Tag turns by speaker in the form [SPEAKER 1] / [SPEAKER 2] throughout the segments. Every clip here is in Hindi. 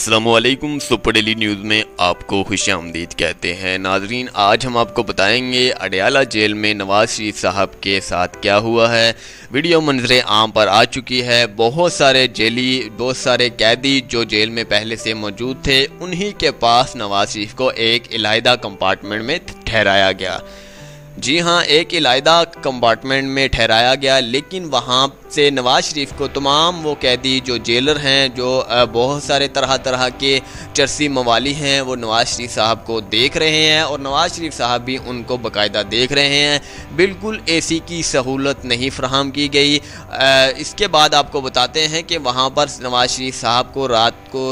[SPEAKER 1] अस्सलामुअलैकुम। सुपर डेली न्यूज़ में आपको खुशामदीद कहते हैं। नाजरीन, आज हम आपको बताएंगे अडयाला जेल में नवाज शरीफ साहब के साथ क्या हुआ है। वीडियो मंजरे आम पर आ चुकी है। बहुत सारे जेली, बहुत सारे कैदी जो जेल में पहले से मौजूद थे, उन्हीं के पास नवाज शरीफ को एक इलाहिदा कंपार्टमेंट में ठहराया गया। जी हाँ, एक इलाहिदा कंपार्टमेंट में ठहराया गया, लेकिन वहाँ से नवाज शरीफ को तमाम वो कैदी जो जेलर हैं, जो बहुत सारे तरह तरह के चर्सी मवाली हैं, वो नवाज शरीफ साहब को देख रहे हैं और नवाज शरीफ साहब भी उनको बाकायदा देख रहे हैं। बिल्कुल एसी की सहूलत नहीं फराहम की गई। इसके बाद आपको बताते हैं कि वहाँ पर नवाज शरीफ साहब को रात को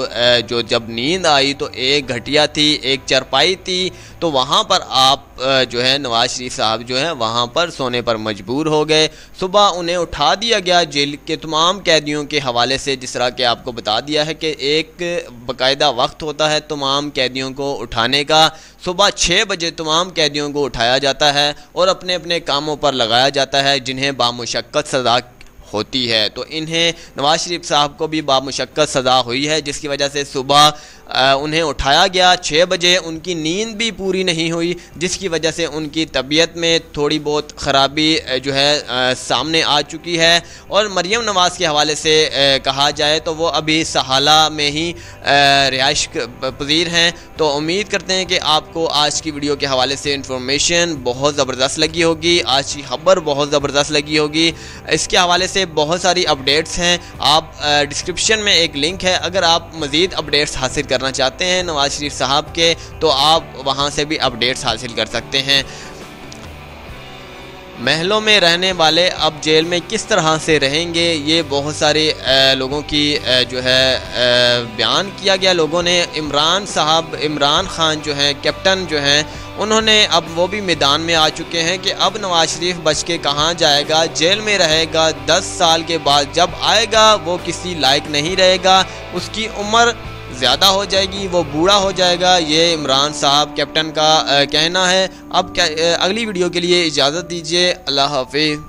[SPEAKER 1] जो जब नींद आई तो एक घटिया थी, एक चरपाई थी, तो वहाँ पर आप जो है नवाज शरीफ साहब जो है वहाँ पर सोने पर मजबूर हो गए। सुबह उन्हें उठा दिया गया जेल के तमाम कैदियों के हवाले से। जिस तरह के आपको बता दिया है कि एक बाकायदा वक्त होता है तमाम कैदियों को उठाने का। सुबह 6 बजे तमाम कैदियों को उठाया जाता है और अपने अपने कामों पर लगाया जाता है, जिन्हें बामुशक्कत सज़ा होती है। तो इन्हें नवाज शरीफ साहब को भी बामुशक्कत सज़ा हुई है, जिसकी वजह से सुबह उन्हें उठाया गया 6 बजे। उनकी नींद भी पूरी नहीं हुई, जिसकी वजह से उनकी तबीयत में थोड़ी बहुत ख़राबी जो है सामने आ चुकी है। और मरियम नवाज़ के हवाले से कहा जाए तो वो अभी सहाला में ही रिहाइश पजीर हैं। तो उम्मीद करते हैं कि आपको आज की वीडियो के हवाले से इंफॉर्मेशन बहुत ज़बरदस्त लगी होगी, आज की खबर बहुत ज़बरदस्त लगी होगी। इसके हवाले से बहुत सारी अपडेट्स हैं। आप डिस्क्रिप्शन में एक लिंक है, अगर आप मज़ीद अपडेट्स हासिल करना चाहते हैं नवाज शरीफ साहब के, तो आप वहां से भी अपडेट्स हासिल कर सकते हैं। महलों में रहने वाले अब जेल में किस तरह से रहेंगे, ये बहुत सारे लोगों की जो है बयान किया गया। लोगों ने इमरान खान जो हैं कैप्टन जो हैं, उन्होंने अब वो भी मैदान में आ चुके हैं कि अब नवाज शरीफ बच के कहाँ जाएगा, जेल में रहेगा। 10 साल के बाद जब आएगा वो किसी लायक नहीं रहेगा, उसकी उम्र ज़्यादा हो जाएगी, वो बूढ़ा हो जाएगा। ये इमरान साहब कैप्टन का कहना है। अब अगली वीडियो के लिए इजाज़त दीजिए। अल्लाह हाफिज़।